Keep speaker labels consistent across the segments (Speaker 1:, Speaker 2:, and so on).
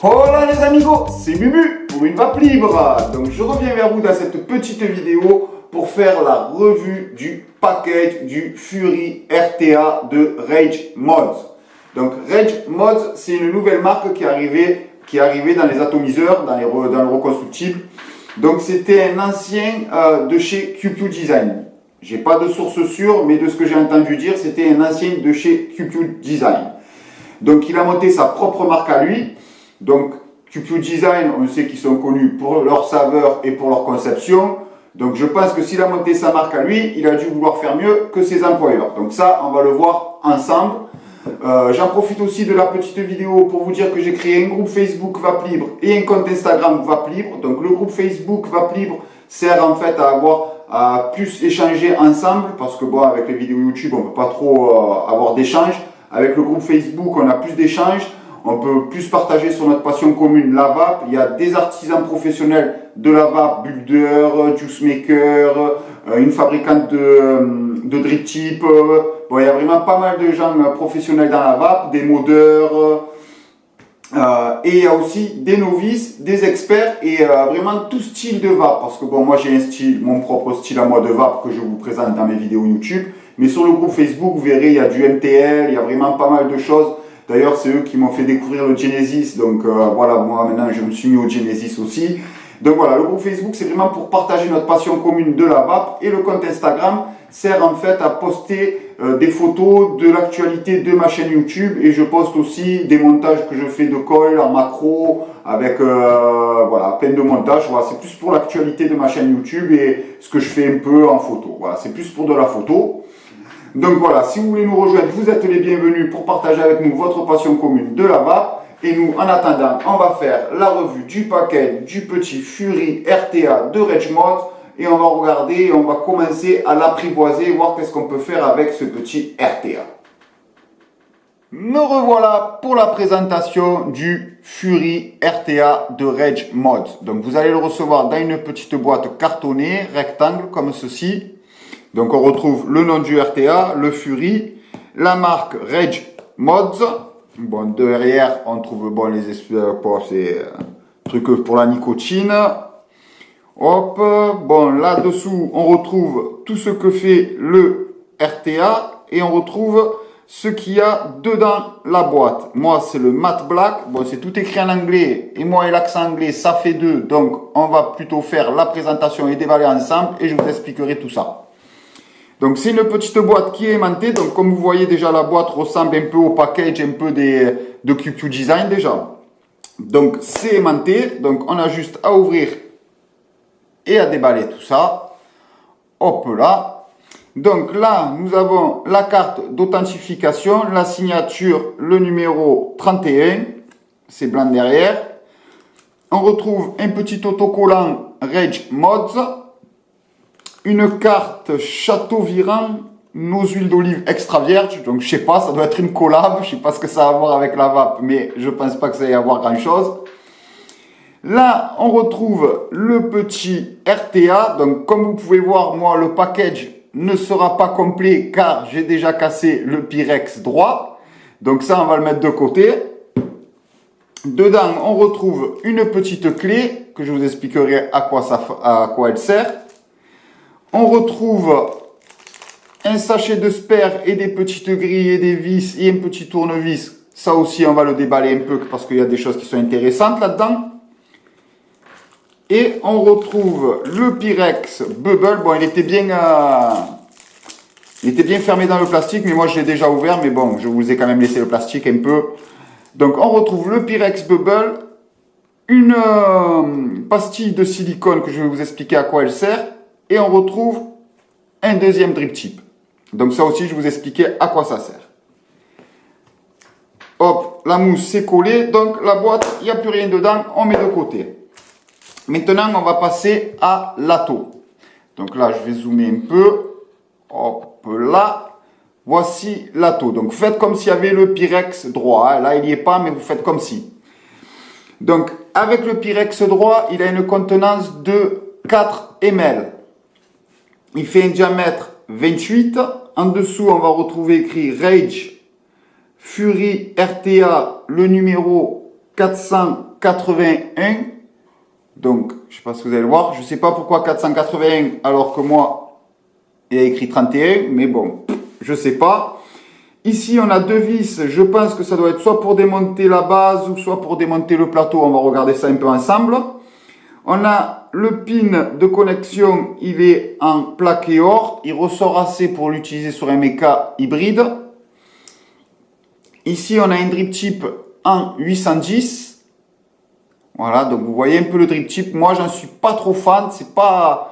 Speaker 1: Hola les amigos, c'est Bubu pour une vape libre. Donc je reviens vers vous dans cette petite vidéo pour faire la revue du package du Fury RTA de Rage Mods. Donc Rage Mods, c'est une nouvelle marque qui est arrivée dans les atomiseurs, dans le reconstructible. Donc c'était un ancien de chez QQ Design. J'ai pas de source sûre, mais de ce que j'ai entendu dire, c'était un ancien de chez QQ Design. Donc il a monté sa propre marque à lui. Donc QQ Design, on sait qu'ils sont connus pour leur saveur et pour leur conception. Donc je pense que s'il a monté sa marque à lui, il a dû vouloir faire mieux que ses employeurs. Donc ça, on va le voir ensemble. J'en profite aussi de la petite vidéo pour vous dire que j'ai créé un groupe Facebook Vape Libre et un compte Instagram Vape Libre. Donc le groupe Facebook Vape Libre sert en fait à plus échanger ensemble parce que bon, avec les vidéos YouTube, on ne peut pas trop avoir d'échanges. Avec le groupe Facebook, on a plus d'échanges. On peut plus partager sur notre passion commune, la vape. Il y a des artisans professionnels de la vape, builder, juice maker, une fabricante de drip tip. Bon, il y a vraiment pas mal de gens professionnels dans la vape, des modeurs. Et il y a aussi des novices, des experts et vraiment tout style de vape. Parce que bon, moi j'ai un style, mon propre style à moi de vape que je vous présente dans mes vidéos YouTube. Mais sur le groupe Facebook, vous verrez, il y a du MTL, il y a vraiment pas mal de choses. D'ailleurs, c'est eux qui m'ont fait découvrir le Genesis. Donc voilà, moi maintenant je me suis mis au Genesis aussi. Donc voilà, le groupe Facebook, c'est vraiment pour partager notre passion commune de la vape. Et le compte Instagram sert en fait à poster des photos de l'actualité de ma chaîne YouTube. Et je poste aussi des montages que je fais de coil en macro avec voilà, plein de montages. Voilà, c'est plus pour l'actualité de ma chaîne YouTube et ce que je fais un peu en photo. Voilà, c'est plus pour de la photo. Donc voilà, si vous voulez nous rejoindre, vous êtes les bienvenus pour partager avec nous votre passion commune de la vape. Et nous, en attendant, on va faire la revue du paquet du petit Fury RTA de Rage Mods. Et on va regarder, on va commencer à l'apprivoiser, voir qu'est-ce qu'on peut faire avec ce petit RTA. Me revoilà pour la présentation du Fury RTA de Rage Mods. Donc vous allez le recevoir dans une petite boîte cartonnée, rectangle, comme ceci. Donc on retrouve le nom du RTA, le Fury, la marque Rage Mods. Bon, derrière on trouve bon, les trucs pour la nicotine. Hop, bon là-dessous on retrouve tout ce que fait le RTA et on retrouve ce qu'il y a dedans la boîte. Moi c'est le matte black, bon c'est tout écrit en anglais et moi et l'accent anglais ça fait deux. Donc on va plutôt faire la présentation et déballer ensemble et je vous expliquerai tout ça. Donc c'est une petite boîte qui est aimantée. Donc comme vous voyez déjà la boîte ressemble un peu au package un peu de QQ Design déjà. Donc c'est aimanté. Donc on a juste à ouvrir et à déballer tout ça. Hop là. Donc là nous avons la carte d'authentification, la signature, le numéro 31. C'est blanc derrière. On retrouve un petit autocollant Rage Mods. Une carte Châteauviran, nos huiles d'olive extra vierges. Donc je sais pas, ça doit être une collab. Je sais pas ce que ça a à voir avec la vape, mais je pense pas que ça ait à voir grand chose. Là, on retrouve le petit RTA. Donc comme vous pouvez voir, moi le package ne sera pas complet car j'ai déjà cassé le Pyrex droit. Donc ça, on va le mettre de côté. Dedans, on retrouve une petite clé que je vous expliquerai à quoi elle sert. On retrouve un sachet de spare et des petites grilles et des vis et un petit tournevis. Ça aussi, on va le déballer un peu parce qu'il y a des choses qui sont intéressantes là-dedans. Et on retrouve le Pyrex Bubble. Bon, il était bien fermé dans le plastique, mais moi je l'ai déjà ouvert. Mais bon, je vous ai quand même laissé le plastique un peu. Donc on retrouve le Pyrex Bubble. Une pastille de silicone que je vais vous expliquer à quoi elle sert. Et on retrouve un deuxième drip tip. Donc ça aussi, je vous expliquais à quoi ça sert. Hop, la mousse c'est collé. Donc la boîte, il n'y a plus rien dedans. On met de côté. Maintenant, on va passer à l'atto. Donc là, je vais zoomer un peu. Hop là. Voici l'atto. Donc faites comme s'il y avait le Pyrex droit. Hein. Là, il n'y est pas, mais vous faites comme si. Donc avec le Pyrex droit, il a une contenance de 4 ml. Il fait un diamètre 28. En dessous, on va retrouver écrit Rage Fury RTA, le numéro 481. Donc, je ne sais pas si vous allez le voir. Je ne sais pas pourquoi 481 alors que moi, il y a écrit 31. Mais bon, je ne sais pas. Ici, on a deux vis. Je pense que ça doit être soit pour démonter la base ou soit pour démonter le plateau. On va regarder ça un peu ensemble. On a le pin de connexion. Il est en plaqué or. Il ressort assez pour l'utiliser sur un méca hybride. Ici, on a un drip chip en 810. Voilà, donc vous voyez un peu le drip chip. Moi, j'en suis pas trop fan. C'est pas...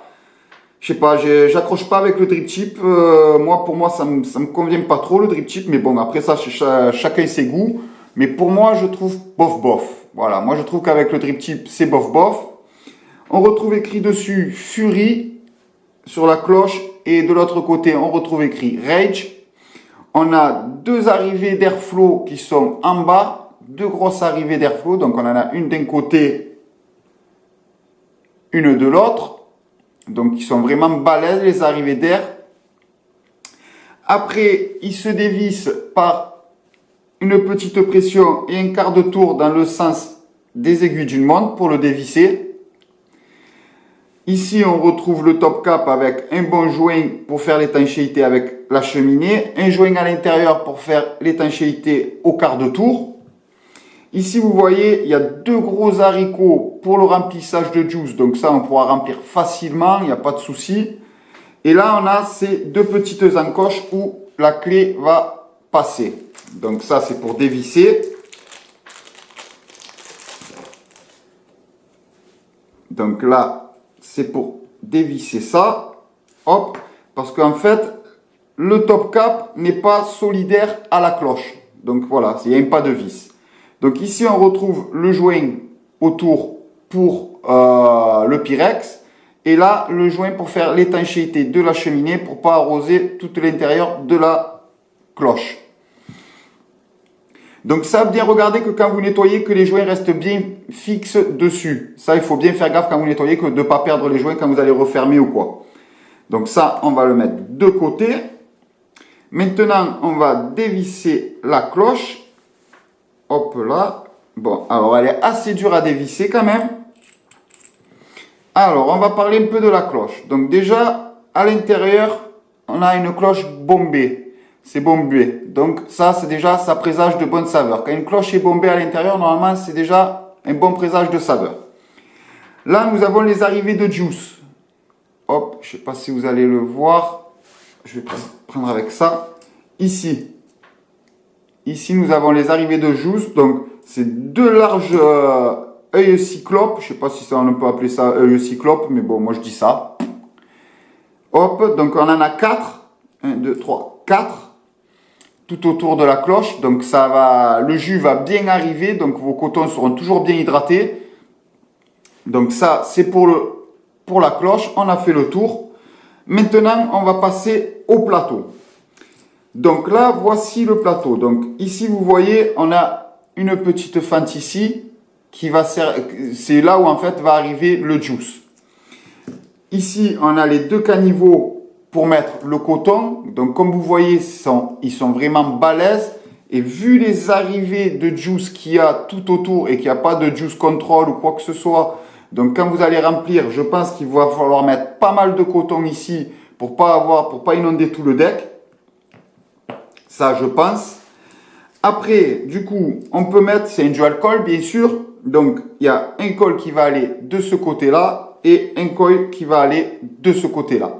Speaker 1: Je sais pas, j'accroche pas avec le drip chip. Pour moi, ça me convient pas trop le drip chip. Mais bon, après ça, chacun ses goûts. Mais pour moi, je trouve bof bof. Voilà, moi je trouve qu'avec le drip chip, c'est bof bof. On retrouve écrit dessus Fury sur la cloche. Et de l'autre côté, on retrouve écrit Rage. On a deux arrivées d'airflow qui sont en bas. Deux grosses arrivées d'airflow. Donc on en a une d'un côté, une de l'autre. Donc, ils sont vraiment balèzes, les arrivées d'air. Après, ils se dévissent par une petite pression et un quart de tour dans le sens des aiguilles d'une montre pour le dévisser. Ici, on retrouve le top cap avec un bon joint pour faire l'étanchéité avec la cheminée. Un joint à l'intérieur pour faire l'étanchéité au quart de tour. Ici, vous voyez, il y a deux gros haricots pour le remplissage de juice. Donc ça, on pourra remplir facilement, il n'y a pas de souci. Et là, on a ces deux petites encoches où la clé va passer. Donc ça, c'est pour dévisser. Donc là, c'est pour dévisser ça. Hop, parce qu'en fait, le top cap n'est pas solidaire à la cloche. Donc voilà, il n'y a pas de vis. Donc ici, on retrouve le joint autour pour le Pyrex. Et là, le joint pour faire l'étanchéité de la cheminée pour ne pas arroser tout l'intérieur de la cloche. Donc ça, bien regarder que quand vous nettoyez, que les joints restent bien fixes dessus. Ça, il faut bien faire gaffe quand vous nettoyez que de ne pas perdre les joints quand vous allez refermer ou quoi. Donc ça, on va le mettre de côté. Maintenant, on va dévisser la cloche. Hop là. Bon, alors elle est assez dure à dévisser quand même. Alors, on va parler un peu de la cloche. Donc déjà, à l'intérieur, on a une cloche bombée. C'est bombé. Donc ça, c'est déjà, ça présage de bonnes saveurs. Quand une cloche est bombée à l'intérieur, normalement, c'est déjà un bon présage de saveur. Là, nous avons les arrivées de juice. Hop, je ne sais pas si vous allez le voir. Je vais prendre avec ça. Ici, nous avons les arrivées de juice. Donc, c'est deux larges œils cyclopes. Je ne sais pas si ça, on peut appeler ça œil cyclope, mais bon, moi je dis ça. Hop, donc on en a 4. 1, 2, 3, 4. Tout autour de la cloche. Donc, ça va, le jus va bien arriver. Donc, vos cotons seront toujours bien hydratés. Donc, ça, c'est pour la cloche. On a fait le tour. Maintenant, on va passer au plateau. Donc là, voici le plateau. Donc ici, vous voyez, on a une petite fente ici qui va servir. C'est là où en fait va arriver le juice. Ici, on a les deux caniveaux pour mettre le coton. Donc comme vous voyez, ils sont vraiment balèzes. Et vu les arrivées de juice qu'il y a tout autour et qu'il n'y a pas de juice control ou quoi que ce soit. Donc quand vous allez remplir, je pense qu'il va falloir mettre pas mal de coton ici pour pas inonder tout le deck. Ça, je pense. Après, du coup, on peut mettre, c'est un dual coil, bien sûr. Donc, il y a un coil qui va aller de ce côté-là et un coil qui va aller de ce côté-là.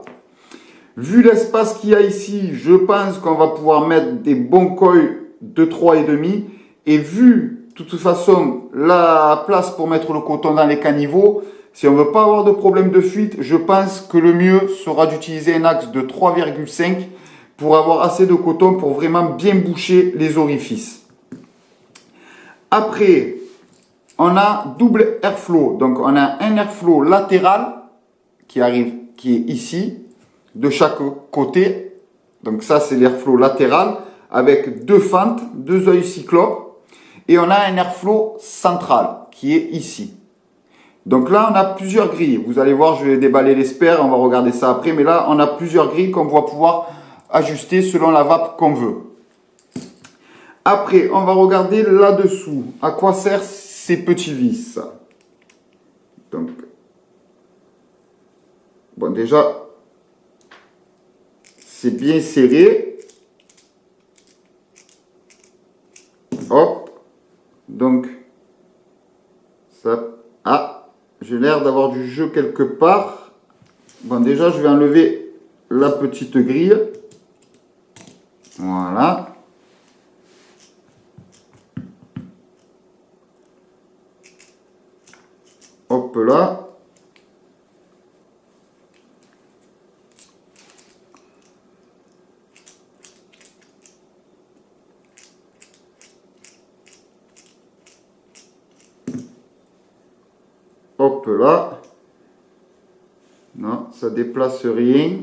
Speaker 1: Vu l'espace qu'il y a ici, je pense qu'on va pouvoir mettre des bons coils de 3,5. Et vu, de toute façon, la place pour mettre le coton dans les caniveaux, si on ne veut pas avoir de problème de fuite, je pense que le mieux sera d'utiliser un axe de 3,5 pour avoir assez de coton pour vraiment bien boucher les orifices. Après, on a double airflow. Donc, on a un airflow latéral qui est ici, de chaque côté. Donc, ça, c'est l'airflow latéral avec deux fentes, deux œils cyclopes. Et on a un airflow central qui est ici. Donc là, on a plusieurs grilles. Vous allez voir, je vais déballer les spares, on va regarder ça après. Mais là, on a plusieurs grilles qu'on va pouvoir ajuster selon la vape qu'on veut. Après, on va regarder là-dessous. À quoi servent ces petits vis? Donc, bon, déjà, c'est bien serré. Hop. Donc, ça... Ah, j'ai l'air d'avoir du jeu quelque part. Bon, déjà, je vais enlever la petite grille. Voilà. Hop là. Hop là. Non, ça déplace rien.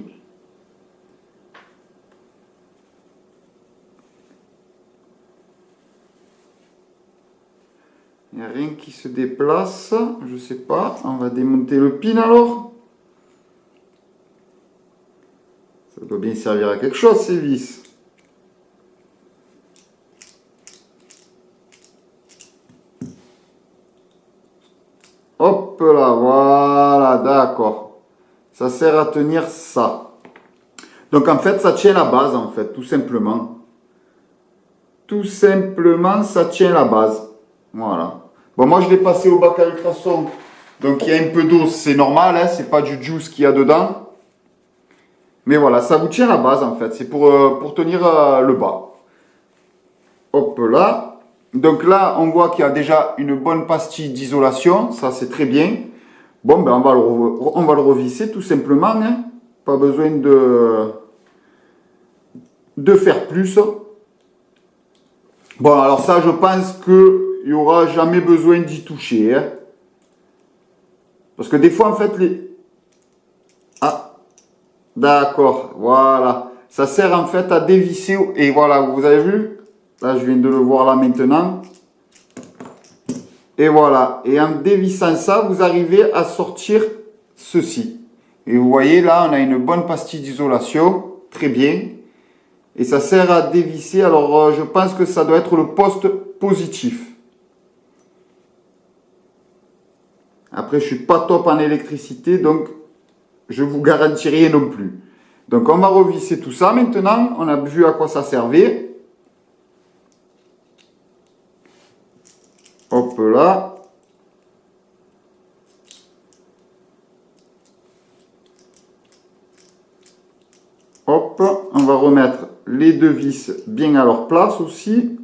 Speaker 1: Il n'y a rien qui se déplace. Je sais pas. On va démonter le pin alors. Ça doit bien servir à quelque chose ces vis. Hop là, voilà, d'accord. Ça sert à tenir ça. Donc en fait, ça tient la base, en fait, tout simplement. Tout simplement, ça tient la base. Voilà. Bon, moi, je l'ai passé au bac à ultrasons. Donc il y a un peu d'eau, c'est normal, hein, c'est pas du juice qu'il y a dedans. Mais voilà, ça vous tient la base, en fait. C'est pour tenir le bas. Hop là. Donc là, on voit qu'il y a déjà une bonne pastille d'isolation. Ça, c'est très bien. Bon, ben on va le revisser tout simplement. Hein. Pas besoin de faire plus. Bon, alors ça, je pense qu'il n'y aura jamais besoin d'y toucher. Hein. Parce que des fois, en fait, les... Ah, d'accord, voilà. Ça sert en fait à dévisser. Et voilà, vous avez vu? Là, je viens de le voir là maintenant. Et voilà. Et en dévissant ça, vous arrivez à sortir ceci. Et vous voyez, là, on a une bonne pastille d'isolation. Très bien. Et ça sert à dévisser. Alors, je pense que ça doit être le poste positif. Après, je ne suis pas top en électricité, donc je ne vous garantis rien non plus. Donc, on va revisser tout ça maintenant. On a vu à quoi ça servait. Hop là. Hop, on va remettre les deux vis bien à leur place aussi.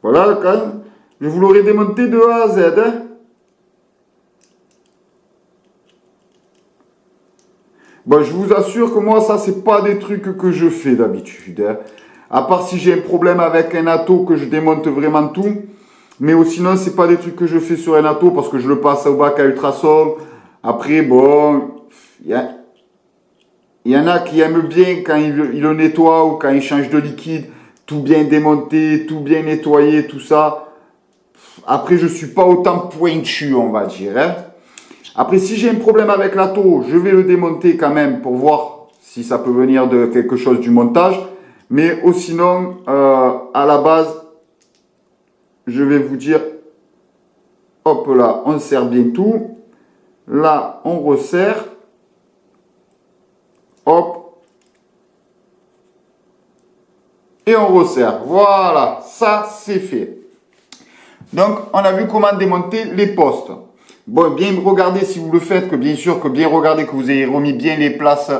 Speaker 1: Voilà, quand même. Je vous l'aurai démonté de A à Z. Hein. Bon, je vous assure que moi, ça, c'est pas des trucs que je fais d'habitude. Hein. À part si j'ai un problème avec un atto que je démonte vraiment tout. Mais sinon, c'est pas des trucs que je fais sur un atto parce que je le passe au bac à ultrasons. Après, bon, il y en a qui aiment bien quand il le nettoie ou quand il change de liquide. Tout bien démonté, tout bien nettoyé, tout ça. Après, je suis pas autant pointu, on va dire. Hein. Après, si j'ai un problème avec l'atto, je vais le démonter quand même pour voir si ça peut venir de quelque chose du montage. Mais sinon, à la base, je vais vous dire, hop là, on serre bien tout. Là, on resserre. Hop. Et on resserre. Voilà, ça c'est fait. Donc, on a vu comment démonter les postes. Bon, bien regarder si vous le faites, que bien sûr, que bien regarder que vous ayez remis bien les places,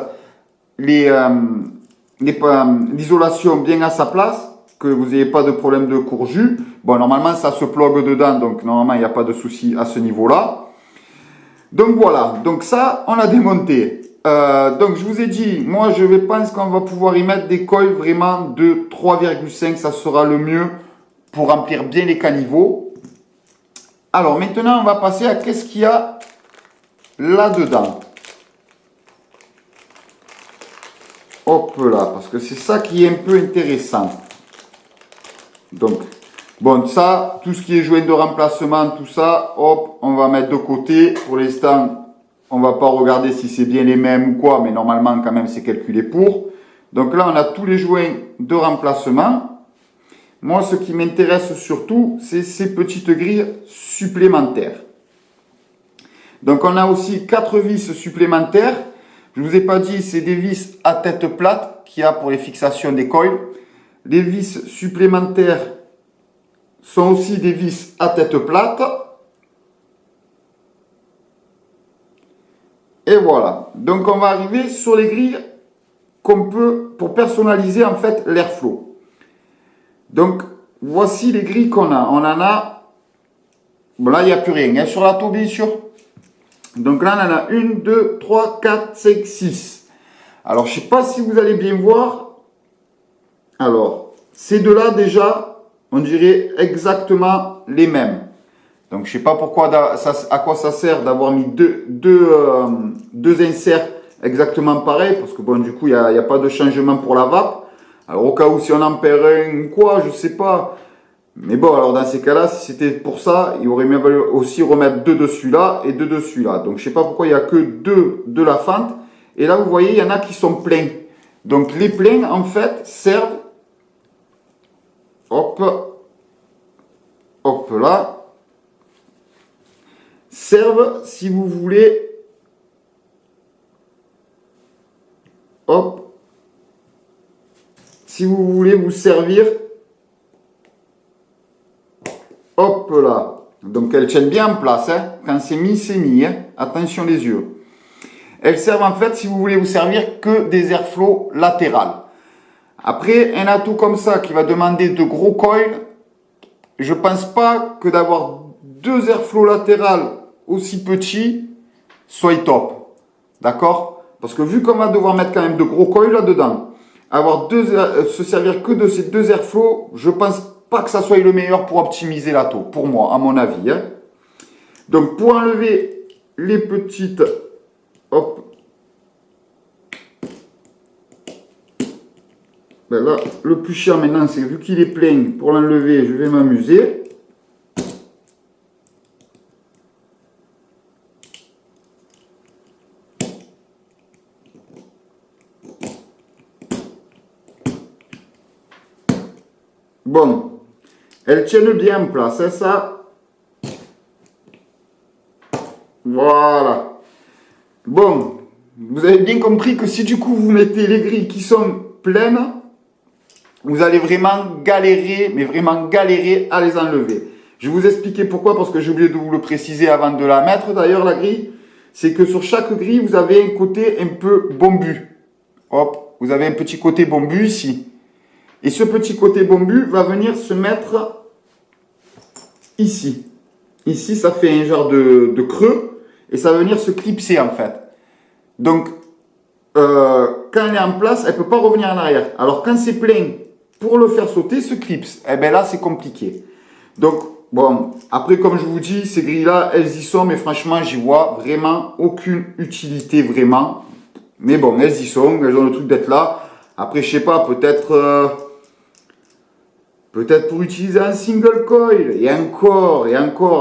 Speaker 1: l'isolation bien à sa place, que vous n'ayez pas de problème de courjus. Bon, normalement, ça se plug dedans, donc normalement, il n'y a pas de souci à ce niveau-là. Donc voilà, donc ça, on l'a démonté. Donc je vous ai dit, moi je pense qu'on va pouvoir y mettre des coils vraiment de 3,5, ça sera le mieux pour remplir bien les caniveaux. Alors maintenant, on va passer à qu'est-ce qu'il y a là-dedans. Hop là, parce que c'est ça qui est un peu intéressant. Donc, Bon, ça, tout ce qui est joint de remplacement, tout ça, hop, on va mettre de côté. Pour l'instant, on va pas regarder si c'est bien les mêmes ou quoi, mais normalement, quand même, c'est calculé pour. Donc là, on a tous les joints de remplacement. Moi, ce qui m'intéresse surtout, c'est ces petites grilles supplémentaires. Donc, on a aussi 4 vis supplémentaires. Je vous ai pas dit, c'est des vis à tête plate qu'il y a pour les fixations des coils. Les vis supplémentaires sont aussi des vis à tête plate. Et voilà. Donc, on va arriver sur les grilles qu'on peut, pour personnaliser en fait l'airflow. Donc, voici les grilles qu'on a. On en a, bon là, il n'y a plus rien. Hein, sur la tour, bien sûr. Donc là, on en a 1, 2, 3, 4, 5, 6. Alors, je ne sais pas si vous allez bien voir. Alors, ces deux-là, déjà, on dirait exactement les mêmes. Donc, je ne sais pas pourquoi, à quoi ça sert d'avoir mis deux inserts exactement pareils. Parce que, bon, du coup, il n'y a pas de changement pour la vape. Alors, au cas où, si on en perd un ou quoi, je ne sais pas. Mais bon, alors dans ces cas-là, si c'était pour ça, il aurait mieux valu aussi remettre 2 de celui-là et 2 de celui-là. Donc, je ne sais pas pourquoi il n'y a que 2 de la fente. Et là, vous voyez, il y en a qui sont pleins. Donc, les pleins, en fait, servent, hop, hop là, servent, si vous voulez, hop, si vous voulez vous servir, hop là. Donc, elles tiennent bien en place. Hein. Quand c'est mis, hein. Attention les yeux. Elles servent en fait, si vous voulez vous servir, que des airflows latérales. Après, un atout comme ça qui va demander de gros coils, je pense pas que d'avoir 2 airflows latérales aussi petits soit top. D'accord? Parce que vu qu'on va devoir mettre quand même de gros coils là-dedans, se servir que de ces 2 airflows, je pense pas que ça soit le meilleur pour optimiser la taux, pour moi, à mon avis. Hein. Donc, pour enlever les petites, hop, ben là, le plus cher maintenant, c'est vu qu'il est plein, pour l'enlever, je vais m'amuser. Bon, elles tiennent bien en place, hein, ça. Voilà. Bon, vous avez bien compris que si du coup vous mettez les grilles qui sont pleines, vous allez vraiment galérer, mais vraiment galérer à les enlever. Je vais vous expliquer pourquoi, parce que j'ai oublié de vous le préciser avant de la mettre d'ailleurs, la grille. C'est que sur chaque grille, vous avez un côté un peu bombu. Hop, vous avez un petit côté bombu ici. Et ce petit côté bombu va venir se mettre ici. Ici, ça fait un genre de creux et ça va venir se clipser en fait. Donc, quand elle est en place, elle ne peut pas revenir en arrière. Alors, quand c'est plein, pour le faire sauter, se clipse. Eh bien là, c'est compliqué. Donc, bon, après, comme je vous dis, ces grilles-là, elles y sont, mais franchement, j'y vois vraiment aucune utilité, vraiment. Mais bon, elles y sont, elles ont le truc d'être là. Après, je sais pas, peut-être pour utiliser un single coil, et encore,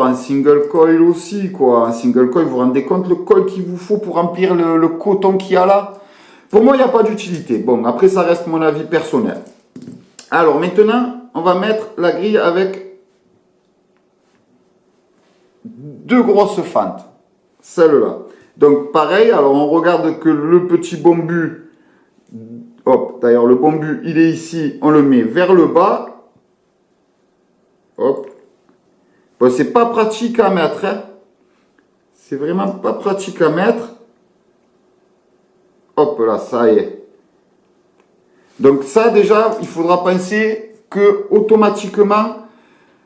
Speaker 1: un single coil aussi, quoi. Un single coil, vous vous rendez compte le coil qu'il vous faut pour remplir le coton qu'il y a là? Pour moi, il n'y a pas d'utilité. Bon, après, ça reste mon avis personnel. Alors, maintenant, on va mettre la grille avec 2 grosses fentes. Celle-là. Donc, pareil, alors on regarde que le petit bombu, hop, d'ailleurs, le bombu, il est ici, on le met vers le bas. Hop. Bon, c'est pas pratique à mettre. Hein. C'est vraiment pas pratique à mettre. Hop là, ça y est. Donc ça déjà, il faudra penser que automatiquement,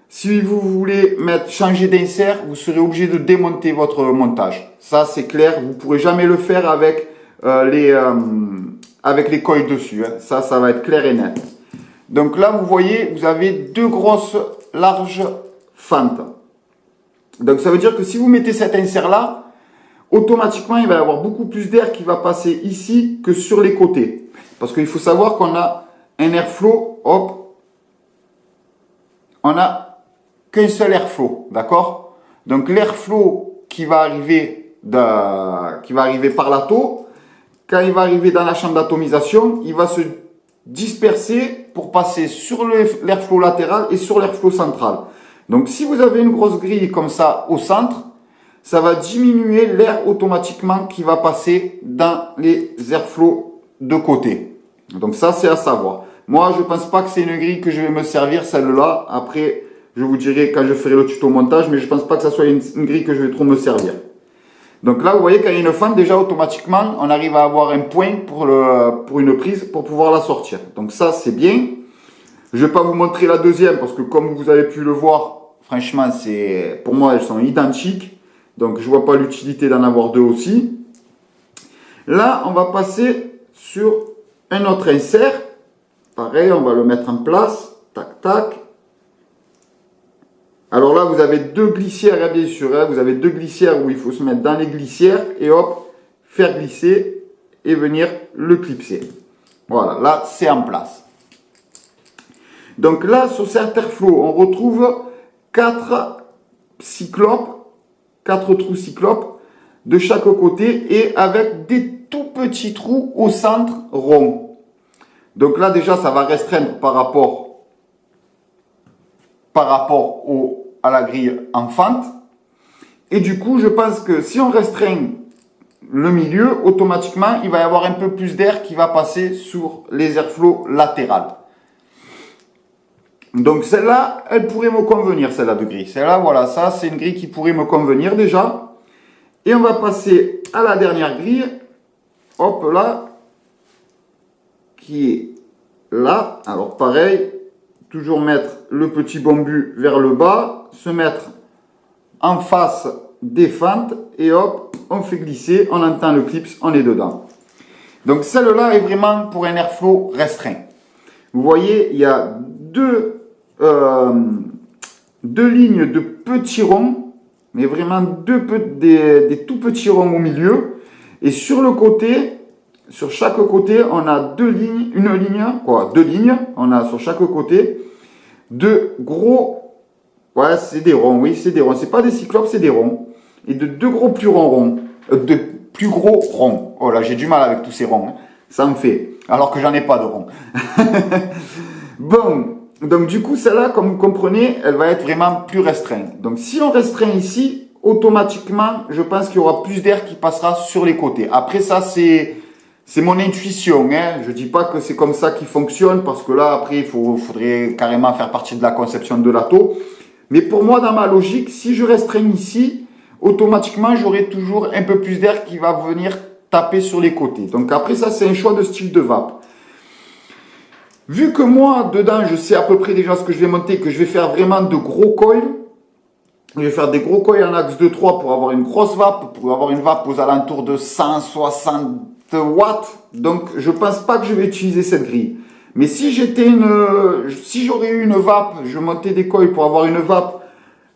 Speaker 1: si vous voulez changer d'insert, vous serez obligé de démonter votre montage. Ça c'est clair, vous ne pourrez jamais le faire avec les coils dessus. Hein. Ça va être clair et net. Donc là, vous voyez, vous avez 2 grosses larges fentes. Donc ça veut dire que si vous mettez cet insert là, automatiquement il va y avoir beaucoup plus d'air qui va passer ici que sur les côtés. Parce qu'il faut savoir qu'on a un airflow, hop, on n'a qu'un seul airflow, d'accord? Donc l'airflow qui va arriver par la taux, quand il va arriver dans la chambre d'atomisation, il va se disperser pour passer sur l'airflow latéral et sur l'airflow central. Donc si vous avez une grosse grille comme ça au centre, ça va diminuer l'air automatiquement qui va passer dans les airflows de côté. Donc ça, c'est à savoir. Moi, je ne pense pas que c'est une grille que je vais me servir, celle-là. Après, je vous dirai quand je ferai le tuto montage, mais je ne pense pas que ça soit une grille que je vais trop me servir. Donc là, vous voyez, quand il y a une fente, déjà automatiquement, on arrive à avoir un point pour une prise pour pouvoir la sortir. Donc ça, c'est bien. Je ne vais pas vous montrer la deuxième parce que comme vous avez pu le voir, franchement, pour moi, elles sont identiques. Donc, je ne vois pas l'utilité d'en avoir deux aussi. Là, on va passer sur un autre insert. Pareil, on va le mettre en place. Tac, tac. Alors là, vous avez deux glissières, bien sûr. Hein, vous avez deux glissières où il faut se mettre dans les glissières et hop, faire glisser et venir le clipser. Voilà, là, c'est en place. Donc là, sur cet airflow, on retrouve 4 trous cyclopes de chaque côté et avec des tout petits trous au centre rond. Donc là, déjà, ça va restreindre par rapport à la grille en fente. Et du coup, je pense que si on restreint le milieu, automatiquement, il va y avoir un peu plus d'air qui va passer sur les airflows latérales. Donc celle-là, elle pourrait me convenir, celle-là de grille. Celle-là, voilà, ça, c'est une grille qui pourrait me convenir déjà. Et on va passer à la dernière grille. Hop là. Qui est là. Alors pareil, toujours mettre le petit bambou vers le bas. Se mettre en face des fentes. Et hop, on fait glisser. On entend le clips, on est dedans. Donc celle-là est vraiment pour un airflow restreint. Vous voyez, il y a deux lignes de petits ronds, mais vraiment des tout petits ronds au milieu. Et sur le côté, sur chaque côté, on a deux lignes, deux lignes, on a sur chaque côté de gros, ouais, c'est des ronds, oui, c'est des ronds, c'est pas des cyclopes, c'est des ronds, et de deux gros plus ronds, de plus gros ronds. Oh là, j'ai du mal avec tous ces ronds, hein. Ça me fait, alors que j'en ai pas de ronds. Bon. Donc du coup, celle-là, comme vous comprenez, elle va être vraiment plus restreinte. Donc si on restreint ici, automatiquement, je pense qu'il y aura plus d'air qui passera sur les côtés. Après ça, c'est mon intuition. Hein. Je ne dis pas que c'est comme ça qui fonctionne, parce que là, après, il faudrait carrément faire partie de la conception de l'ATO. Mais pour moi, dans ma logique, si je restreins ici, automatiquement, j'aurai toujours un peu plus d'air qui va venir taper sur les côtés. Donc après ça, c'est un choix de style de vape. Vu que moi, dedans, je sais à peu près déjà ce que je vais monter, que je vais faire vraiment de gros coils. Je vais faire des gros coils en axe de 3 pour avoir une grosse vape, pour avoir une vape aux alentours de 160 watts. Donc, je ne pense pas que je vais utiliser cette grille. Mais si j'aurais eu une vape, je montais des coils pour avoir une vape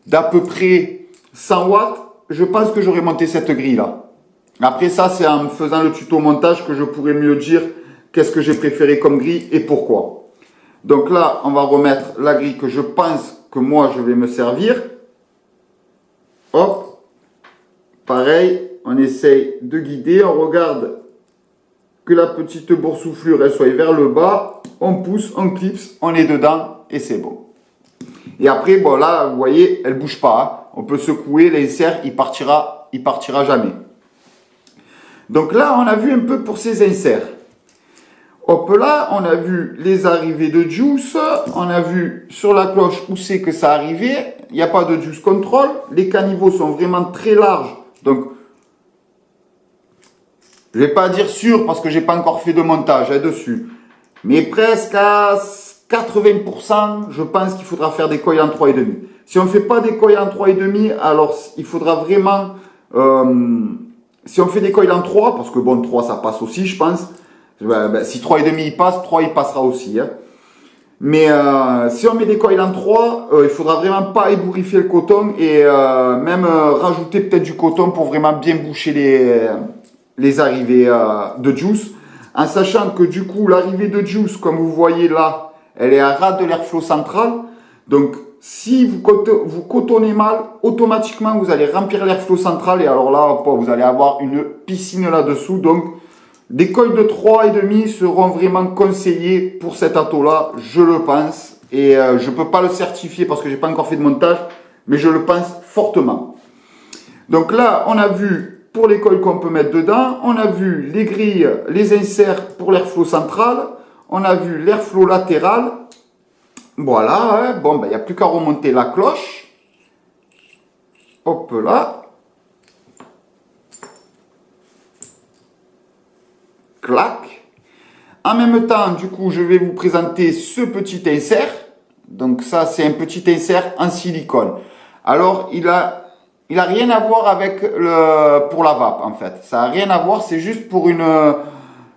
Speaker 1: d'à peu près 100 watts, je pense que j'aurais monté cette grille-là. Après ça, c'est en faisant le tuto montage que je pourrais mieux dire qu'est-ce que j'ai préféré comme grille et pourquoi. Donc là, on va remettre la grille que je pense que moi, je vais me servir. Hop. Pareil, on essaye de guider. On regarde que la petite boursouflure, elle soit vers le bas. On pousse, on clipse, on est dedans et c'est bon. Et après, bon là, vous voyez, elle ne bouge pas. Hein. On peut secouer, l'insert, il partira jamais. Donc là, on a vu un peu pour ces inserts. Hop là, on a vu les arrivées de juice, on a vu sur la cloche où c'est que ça arrivait, il n'y a pas de juice control, les caniveaux sont vraiment très larges, donc je ne vais pas dire sûr parce que je n'ai pas encore fait de montage dessus, mais presque à 80%, je pense qu'il faudra faire des coils en 3,5. Si on ne fait pas des coils en 3,5, alors il faudra vraiment, si on fait des coils en 3, parce que bon, 3 ça passe aussi je pense, si 3,5 il passe, 3 il passera aussi. Hein. Mais si on met des coils en 3, il faudra vraiment pas ébouriffer le coton et même rajouter peut-être du coton pour vraiment bien boucher les arrivées de juice. En sachant que du coup, l'arrivée de juice, comme vous voyez là, elle est à ras de l'airflow central. Donc, Si vous cotonnez mal, automatiquement vous allez remplir l'airflow central et alors là, vous allez avoir une piscine là-dessous. Donc, des coils de 3,5 seront vraiment conseillés pour cet atto-là, je le pense. Et je ne peux pas le certifier parce que je n'ai pas encore fait de montage, mais je le pense fortement. Donc là, on a vu pour les coils qu'on peut mettre dedans, on a vu les grilles, les inserts pour l'airflow central, on a vu l'airflow latéral. Voilà, hein. Bon, ben, il n'y a plus qu'à remonter la cloche. Hop là. Clac. En même temps, du coup, je vais vous présenter ce petit insert. Donc ça, c'est un petit insert en silicone. Alors, il a rien à voir avec pour la vape, en fait. Ça n'a rien à voir, c'est juste pour une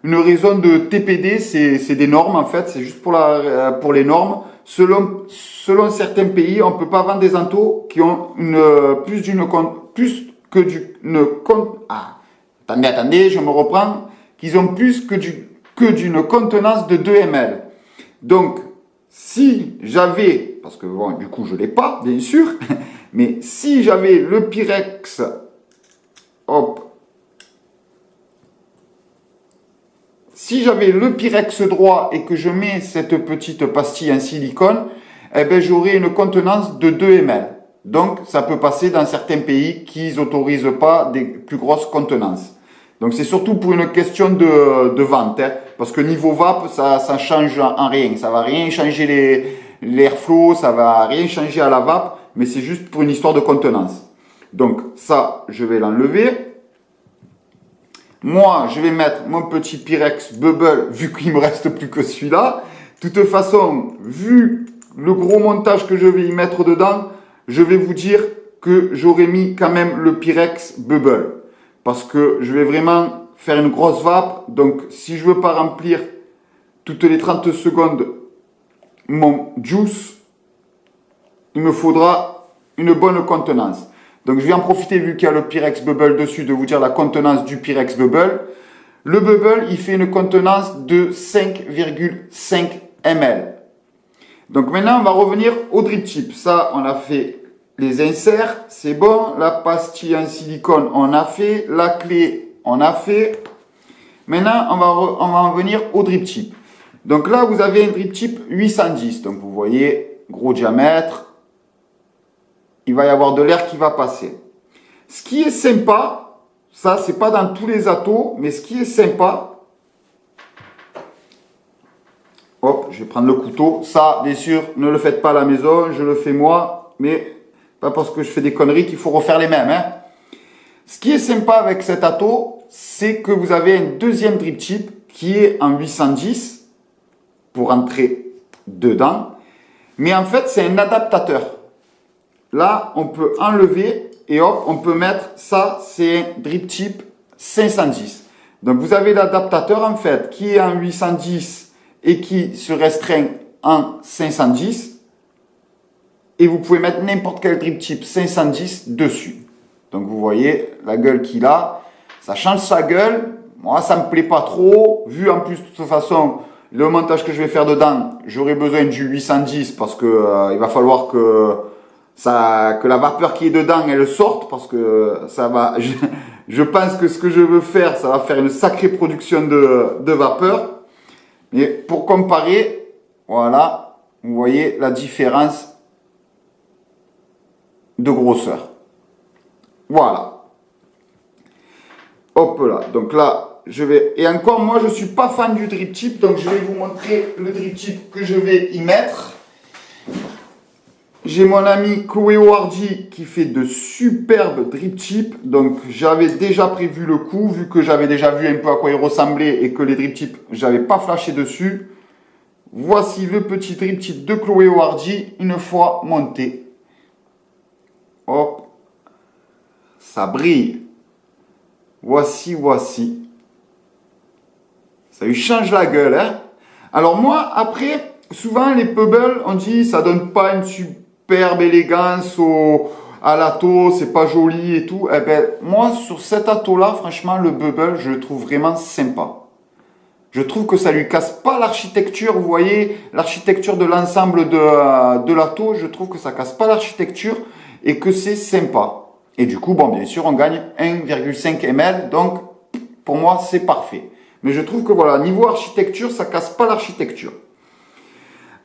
Speaker 1: raison de TPD, c'est des normes, en fait. C'est juste pour les normes. Selon certains pays, on ne peut pas vendre des antos qui ont attendez, je me reprends. Qu'ils ont plus que d'une contenance de 2 ml. Donc, si j'avais, parce que bon, du coup, je ne l'ai pas, bien sûr, mais si j'avais le Pyrex, hop, si j'avais le Pyrex droit et que je mets cette petite pastille en silicone, eh ben, j'aurais une contenance de 2 ml. Donc, ça peut passer dans certains pays qui n'autorisent pas des plus grosses contenances. Donc, c'est surtout pour une question de vente, hein, parce que niveau vape, ça change en rien. Ça va rien changer l'airflow, ça va rien changer à la vape, mais c'est juste pour une histoire de contenance. Donc, ça, je vais l'enlever. Moi, je vais mettre mon petit Pyrex Bubble, vu qu'il me reste plus que celui-là. De toute façon, vu le gros montage que je vais y mettre dedans, je vais vous dire que j'aurais mis quand même le Pyrex Bubble. Parce que je vais vraiment faire une grosse vape. Donc, si je ne veux pas remplir toutes les 30 secondes mon juice, il me faudra une bonne contenance. Donc, je vais en profiter, vu qu'il y a le Pyrex Bubble dessus, de vous dire la contenance du Pyrex Bubble. Le Bubble, il fait une contenance de 5,5 ml. Donc, maintenant, on va revenir au drip tip. Ça, on a fait les inserts, c'est bon. La pastille en silicone, on a fait. La clé, on a fait. Maintenant, on va en venir au drip tip. Donc là, vous avez un drip tip 810. Donc, vous voyez, gros diamètre. Il va y avoir de l'air qui va passer. Ce qui est sympa, ça, c'est pas dans tous les attos, mais ce qui est sympa, hop, je vais prendre le couteau. Ça, bien sûr, ne le faites pas à la maison, je le fais moi, mais pas parce que je fais des conneries qu'il faut refaire les mêmes. Hein. Ce qui est sympa avec cet atto, c'est que vous avez un deuxième drip tip qui est en 810 pour entrer dedans. Mais en fait, c'est un adaptateur. Là, on peut enlever et hop, on peut mettre ça, c'est un drip tip 510. Donc, vous avez l'adaptateur en fait qui est en 810 et qui se restreint en 510. Et vous pouvez mettre n'importe quel drip tip 510 dessus. Donc vous voyez la gueule qu'il a. Ça change sa gueule. Moi, ça ne me plaît pas trop. Vu en plus, de toute façon, le montage que je vais faire dedans, j'aurai besoin du 810 parce que il va falloir que la vapeur qui est dedans, elle sorte. Parce que ça va. Je pense que ce que je veux faire, ça va faire une sacrée production de vapeur. Mais pour comparer, voilà, vous voyez la différence de grosseur. Voilà. Hop là. Donc là, je vais... Et encore, moi, je ne suis pas fan du drip tip. Donc, je vais vous montrer le drip tip que je vais y mettre. J'ai mon ami Chloé Hardy qui fait de superbes drip tips. Donc, j'avais déjà prévu le coup, vu que j'avais déjà vu un peu à quoi il ressemblait et que les drip tips, je n'avais pas flashé dessus. Voici le petit drip tip de Chloé Hardy une fois monté. Hop, ça brille. Voici. Ça lui change la gueule, hein. Alors moi, après, souvent les Pebbles, on dit ça donne pas une superbe élégance à l'atto, c'est pas joli et tout. Eh ben, moi, sur cet atto-là, franchement, le Bubble, je le trouve vraiment sympa. Je trouve que ça lui casse pas l'architecture, vous voyez, l'architecture de l'ensemble de l'auto, je trouve que ça casse pas l'architecture et que c'est sympa. Et du coup, bon, bien sûr, on gagne 1,5 ml, donc pour moi, c'est parfait. Mais je trouve que voilà, niveau architecture, ça casse pas l'architecture.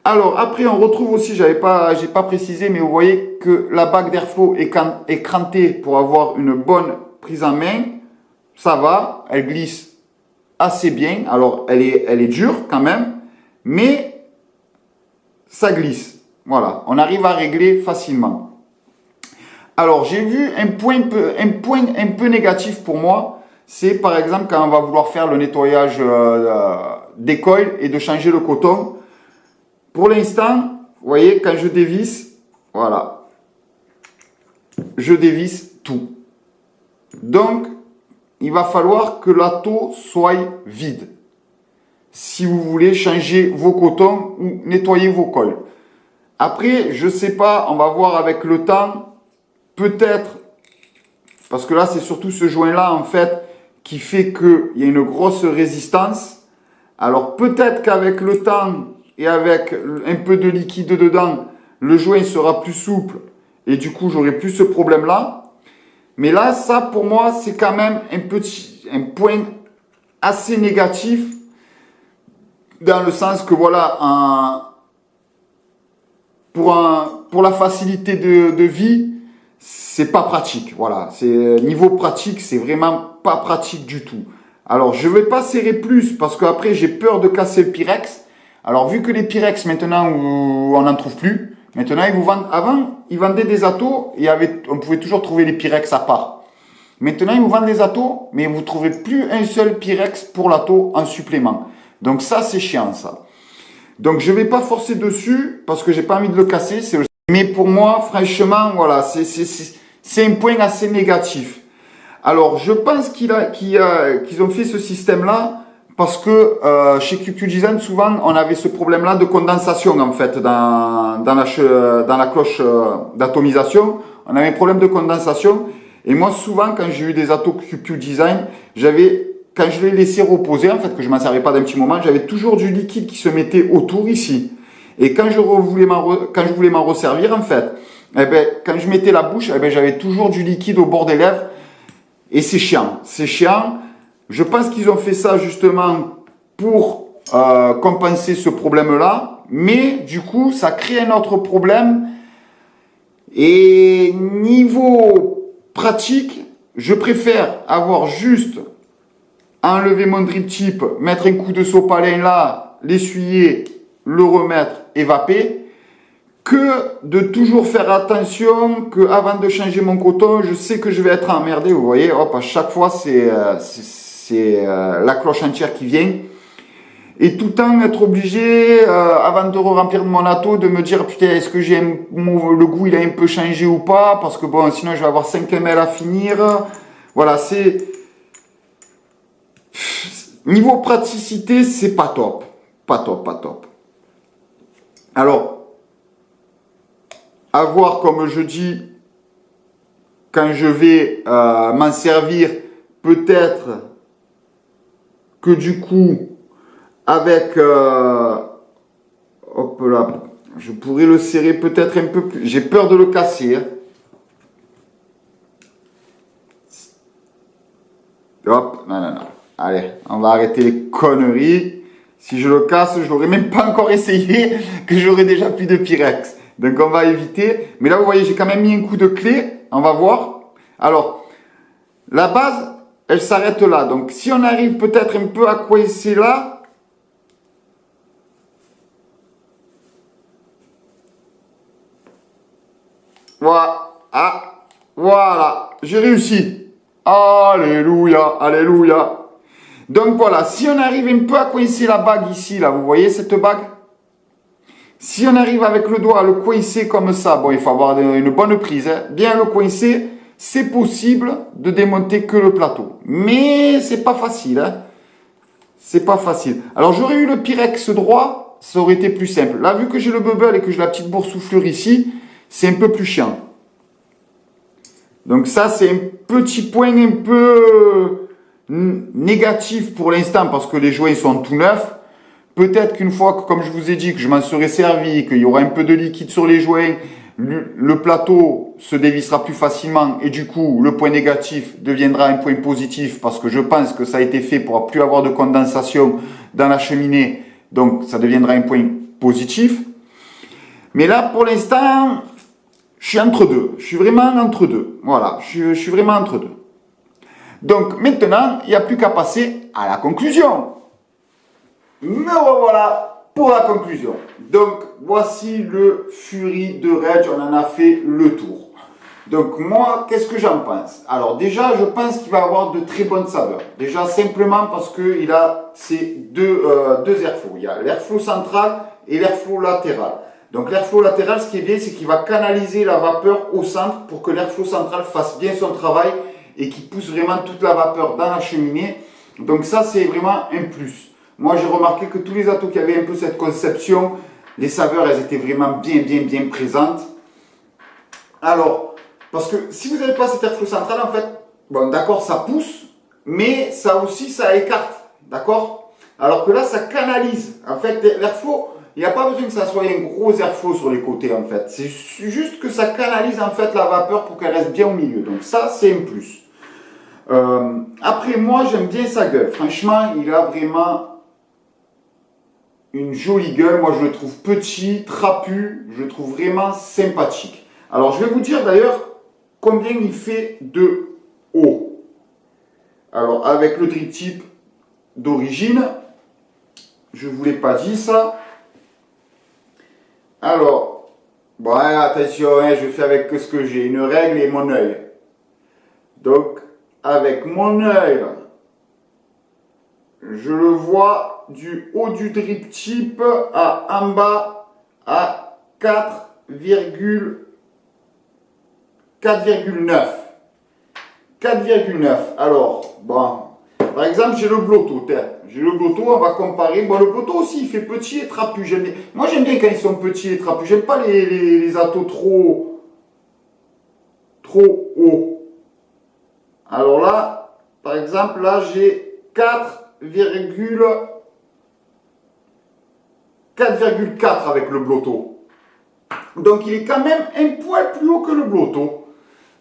Speaker 1: Alors, après, on retrouve aussi, j'ai pas précisé, mais vous voyez que la bague d'airflow est crantée pour avoir une bonne prise en main. Ça va, elle glisse assez bien. Alors, elle est dure quand même, mais ça glisse. Voilà, on arrive à régler facilement. Alors, j'ai vu un point un peu négatif pour moi. C'est par exemple quand on va vouloir faire le nettoyage des coils et de changer le coton. Pour l'instant, vous voyez, quand je dévisse, voilà, je dévisse tout. Donc, il va falloir que la taux soit vide si vous voulez changer vos cotons ou nettoyer vos coils. Après, je sais pas, on va voir avec le temps, peut-être, parce que là, c'est surtout ce joint-là, en fait, qui fait qu'il y a une grosse résistance. Alors, peut-être qu'avec le temps et avec un peu de liquide dedans, le joint sera plus souple et du coup, j'aurai plus ce problème-là. Mais là, ça, pour moi, c'est quand même un point assez négatif dans le sens que, voilà, pour la facilité de vie, c'est pas pratique. Voilà, niveau pratique, c'est vraiment pas pratique du tout. Alors, je vais pas serrer plus parce qu'après, j'ai peur de casser le Pyrex. Alors, vu que les Pyrex, maintenant, on n'en trouve plus. Maintenant, ils vous vendent. Avant, ils vendaient des atos et on pouvait toujours trouver les Pyrex à part. Maintenant, ils vous vendent des atos, mais vous ne trouvez plus un seul Pyrex pour l'ato en supplément. Donc, ça, c'est chiant, ça. Donc, je ne vais pas forcer dessus parce que j'ai pas envie de le casser. Mais pour moi, franchement, voilà, c'est un point assez négatif. Alors, je pense qu'ils ont fait ce système-là parce que chez QQ Design, souvent, on avait ce problème-là de condensation, en fait, dans la cloche d'atomisation. On avait un problème de condensation. Et moi, souvent, quand j'ai eu des atos QQ Design, quand je les laissais reposer, en fait, que je m'en servais pas d'un petit moment, j'avais toujours du liquide qui se mettait autour ici. Et quand je voulais m'en resservir, en fait, eh ben, quand je mettais la bouche, eh ben, j'avais toujours du liquide au bord des lèvres. Et c'est chiant. C'est chiant. Je pense qu'ils ont fait ça justement pour compenser ce problème-là. Mais du coup, ça crée un autre problème. Et niveau pratique, je préfère avoir juste enlevé mon drip tip, mettre un coup de sopalin là, l'essuyer, le remettre, évaper, que de toujours faire attention que avant de changer mon coton, je sais que je vais être emmerdé. Vous voyez, hop, à chaque fois, c'est la cloche entière qui vient. Et tout le temps être obligé, avant de remplir mon ato, de me dire, putain, est-ce que le goût, il a un peu changé ou pas? Parce que bon, sinon, je vais avoir 5 ml à finir. Voilà, niveau praticité, c'est pas top. Pas top, pas top. Alors, à voir, comme je dis, quand je vais m'en servir, peut-être que du coup, avec, hop là, je pourrais le serrer peut-être un peu plus. J'ai peur de le casser. Hein. Hop, non, non, non. Allez, on va arrêter les conneries. Si je le casse, je l'aurais même pas encore essayé, que j'aurais déjà plus de Pyrex. Donc on va éviter. Mais là, vous voyez, j'ai quand même mis un coup de clé. On va voir. Alors, la base, elle s'arrête là. Donc si on arrive peut-être un peu à coincer là. Voilà. Ah, voilà. J'ai réussi. Alléluia, alléluia. Donc voilà, si on arrive un peu à coincer la bague ici, là, vous voyez cette bague? Si on arrive avec le doigt à le coincer comme ça, bon, il faut avoir une bonne prise, hein, bien le coincer, c'est possible de démonter que le plateau. Mais c'est pas facile, hein. C'est pas facile. Alors j'aurais eu le Pyrex droit, ça aurait été plus simple. Là, vu que j'ai le bubble et que j'ai la petite boursouflure ici, c'est un peu plus chiant. Donc ça, c'est un petit point un peu négatif pour l'instant parce que les joints sont tout neufs. Peut-être qu'une fois que, comme je vous ai dit, que je m'en serai servi, qu'il y aura un peu de liquide sur les joints, le plateau se dévissera plus facilement et du coup, le point négatif deviendra un point positif parce que je pense que ça a été fait pour ne plus avoir de condensation dans la cheminée. Donc, ça deviendra un point positif. Mais là, pour l'instant, je suis entre deux. Je suis vraiment entre deux. Voilà, je suis vraiment entre deux. Donc, maintenant, il n'y a plus qu'à passer à la conclusion. Me revoilà pour la conclusion. Donc, voici le Fury de Rage. On en a fait le tour. Donc, moi, qu'est-ce que j'en pense? Alors, déjà, je pense qu'il va avoir de très bonnes saveurs. Déjà, simplement parce qu'il a ces deux airflows. Il y a l'airflow central et l'airflow latéral. Donc, l'airflow latéral, ce qui est bien, c'est qu'il va canaliser la vapeur au centre pour que l'airflow central fasse bien son travail et qu'il pousse vraiment toute la vapeur dans la cheminée. Donc, ça, c'est vraiment un plus. Moi, j'ai remarqué que tous les atos qui avaient un peu cette conception, les saveurs, elles étaient vraiment bien présentes. Alors, parce que si vous n'avez pas cet airflow central, en fait, bon, d'accord, ça pousse, mais ça aussi, ça écarte, d'accord? Alors que là, ça canalise. En fait, l'airflow, il n'y a pas besoin que ça soit un gros airflow sur les côtés, en fait. C'est juste que ça canalise, en fait, la vapeur pour qu'elle reste bien au milieu. Donc ça, c'est un plus. Après, moi, j'aime bien sa gueule. Franchement, il a vraiment une jolie gueule. Moi, je le trouve petit, trapu. Je le trouve vraiment sympathique. Alors, je vais vous dire d'ailleurs combien il fait de haut. Alors, avec le drip tip d'origine, je ne vous l'ai pas dit ça. Alors, bon, attention, hein, je fais avec ce que j'ai, une règle et mon œil. Donc, avec mon œil, je le vois du haut du drip tip à en bas à 4,9. 4,9. Alors, bon, par exemple, j'ai le Blotto. J'ai le Blotto, on va comparer. Bon, le Blotto aussi, il fait petit et trapu. Moi, j'aime bien quand ils sont petits et trapus. J'aime pas les atos trop hauts. Alors là, par exemple, là, j'ai 4,4 avec le Blotto. Donc, il est quand même un poil plus haut que le Blotto.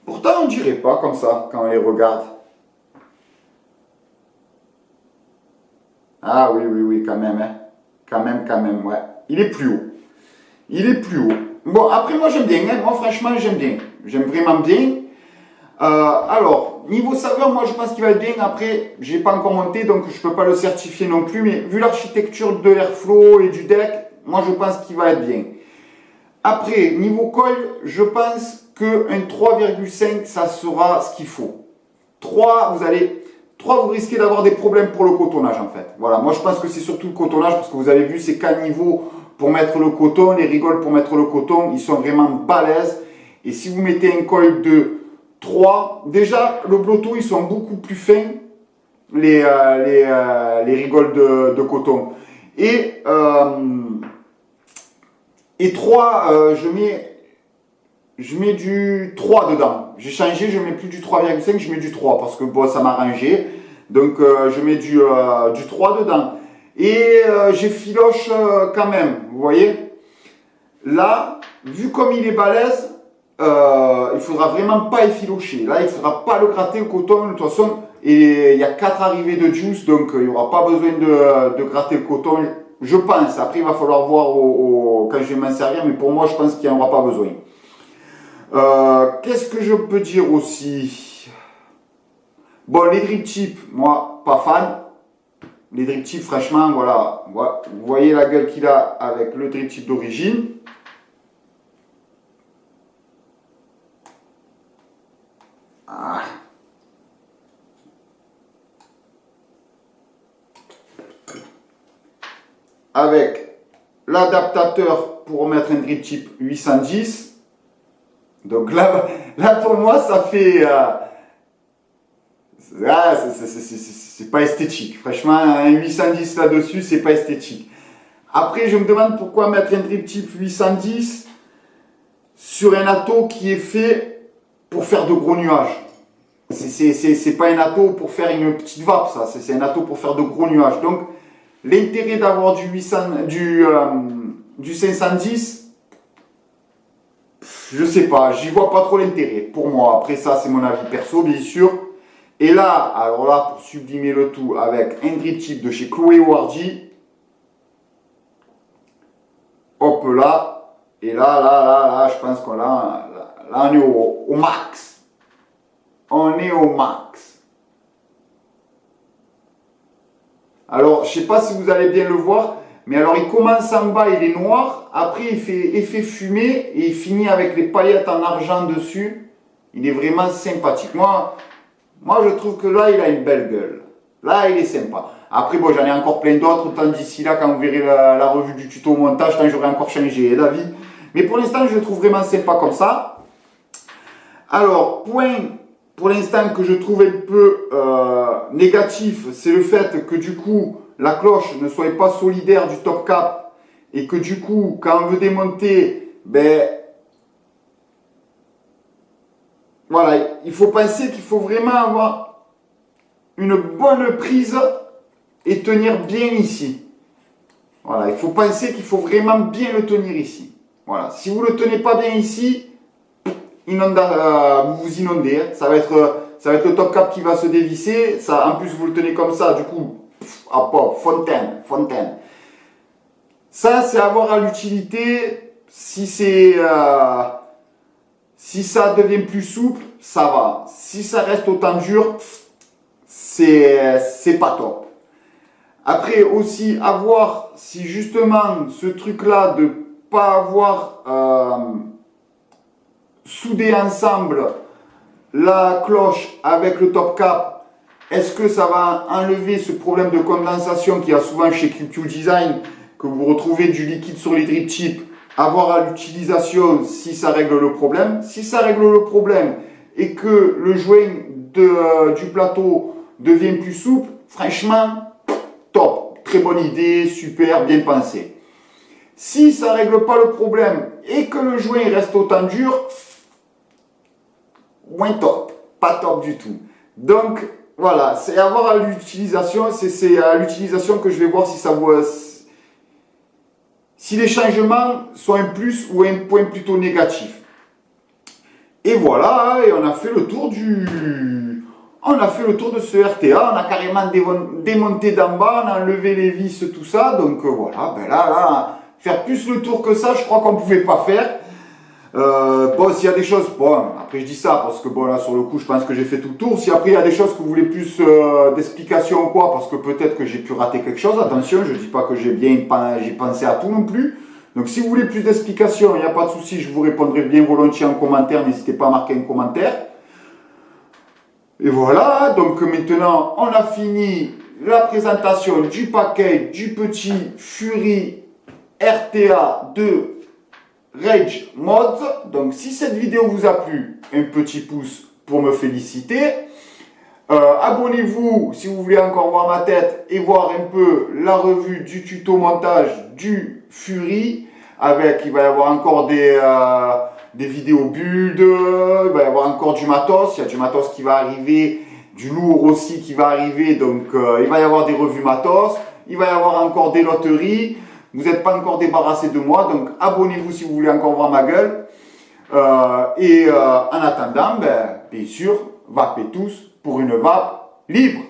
Speaker 1: Pourtant, on ne dirait pas comme ça quand on les regarde. Ah oui, quand même, hein. Quand même, ouais. Il est plus haut. Il est plus haut. Bon, après, moi, j'aime bien, hein. Moi, franchement, j'aime bien. J'aime vraiment bien. Alors, niveau saveur, moi, je pense qu'il va être bien. Après, je n'ai pas encore monté, donc je ne peux pas le certifier non plus. Mais vu l'architecture de l'airflow et du deck, moi, je pense qu'il va être bien. Après, niveau coil, je pense qu'un 3,5, ça sera ce qu'il faut. 3, vous risquez d'avoir des problèmes pour le cotonnage, en fait. Voilà, moi, je pense que c'est surtout le cotonnage, parce que vous avez vu ces caniveaux pour mettre le coton, les rigoles pour mettre le coton, ils sont vraiment balèzes. Et si vous mettez un coil de 3, déjà, le Blotto, ils sont beaucoup plus fins, les rigoles de coton. Et 3, je mets du 3 dedans. J'ai changé, je ne mets plus du 3,5, je mets du 3 parce que bon, ça m'a arrangé. Donc je mets du 3 dedans. Et j'effiloche quand même, vous voyez. Là, vu comme il est balèze, il ne faudra vraiment pas effilocher. Là, il ne faudra pas le gratter au coton. De toute façon, et il y a 4 arrivées de juice, donc il n'y aura pas besoin de gratter le coton. Je pense. Après, il va falloir voir quand je vais m'en servir, mais pour moi, je pense qu'il n'y en aura pas besoin. Qu'est-ce que je peux dire aussi? Bon, les drip tips, moi, pas fan. Les drip tips, franchement, voilà. Vous voyez la gueule qu'il a avec le drip tip d'origine. Ah. Avec l'adaptateur pour mettre un drip tip 810. Donc là pour moi, ça fait... c'est pas esthétique. Franchement, un 810 là-dessus, c'est pas esthétique. Après, je me demande pourquoi mettre un drip tip 810 sur un ato qui est fait pour faire de gros nuages. C'est pas un ato pour faire une petite vape, ça. C'est un ato pour faire de gros nuages. Donc, l'intérêt d'avoir du 510, je sais pas, j'y vois pas trop l'intérêt pour moi. Après ça, c'est mon avis perso, bien sûr. Et là, alors là, pour sublimer le tout, avec un drip tip de chez Chloé Wardy. Hop là. Et là, je pense qu'on là, on est au max. On est au max. Alors, je sais pas si vous allez bien le voir, mais alors il commence en bas, il est noir. Après, il fait effet fumée et il finit avec les paillettes en argent dessus. Il est vraiment sympathique. Moi, je trouve que là, il a une belle gueule. Là, il est sympa. Après, bon, j'en ai encore plein d'autres. Tant d'ici là, quand vous verrez la revue du tuto montage, tant j'aurai encore changé d'avis. Mais pour l'instant, je le trouve vraiment sympa comme ça. Alors, point pour l'instant que je trouve un peu négatif, c'est le fait que du coup, la cloche ne soit pas solidaire du top cap et que du coup, quand on veut démonter, ben, voilà, il faut penser qu'il faut vraiment avoir une bonne prise et tenir bien ici. Voilà, il faut penser qu'il faut vraiment bien le tenir ici. Voilà, si vous ne le tenez pas bien ici, vous vous inondez. Hein. Ça va être le top cap qui va se dévisser. Ça, en plus, vous le tenez comme ça, du coup, fontaine. Ça, c'est avoir à l'utilité. Si ça devient plus souple, ça va. Si ça reste autant dur, c'est pas top. Après aussi, à voir si justement ce truc-là de pas avoir soudé ensemble la cloche avec le top cap, est-ce que ça va enlever ce problème de condensation qu'il y a souvent chez QQ Design, que vous retrouvez du liquide sur les drip chips, avoir à l'utilisation si ça règle le problème. Si ça règle le problème et que le joint du plateau devient plus souple, franchement, top, très bonne idée, super, bien pensé. Si ça ne règle pas le problème et que le joint reste autant dur, moins top, pas top du tout. Donc voilà, c'est avoir à l'utilisation, c'est à l'utilisation que je vais voir si ça vaut, si les changements sont un plus ou un point plutôt négatif. Et voilà, et on a fait le tour de ce RTA, on a carrément démonté d'en bas, on a enlevé les vis, tout ça, donc voilà, ben là, faire plus le tour que ça, je crois qu'on ne pouvait pas faire. Bon, s'il y a des choses, bon, après je dis ça parce que bon là sur le coup je pense que j'ai fait tout le tour. Si après il y a des choses que vous voulez plus d'explications ou quoi, parce que peut-être que j'ai pu rater quelque chose, attention, je dis pas que j'ai pensé à tout non plus. Donc si vous voulez plus d'explications, il n'y a pas de souci, je vous répondrai bien volontiers en commentaire, n'hésitez pas à marquer un commentaire. Et voilà, donc maintenant on a fini la présentation du paquet du petit Fury RTA de Rage Mods. Donc si cette vidéo vous a plu, un petit pouce pour me féliciter. Abonnez-vous si vous voulez encore voir ma tête et voir un peu la revue du tuto montage du Fury. Il va y avoir encore des vidéos build, il va y avoir encore du matos, il y a du matos qui va arriver, du lourd aussi qui va arriver, donc il va y avoir des revues matos, il va y avoir encore des loteries. Vous n'êtes pas encore débarrassé de moi, donc abonnez-vous si vous voulez encore voir ma gueule. En attendant, bien sûr, vapez tous pour une vape libre.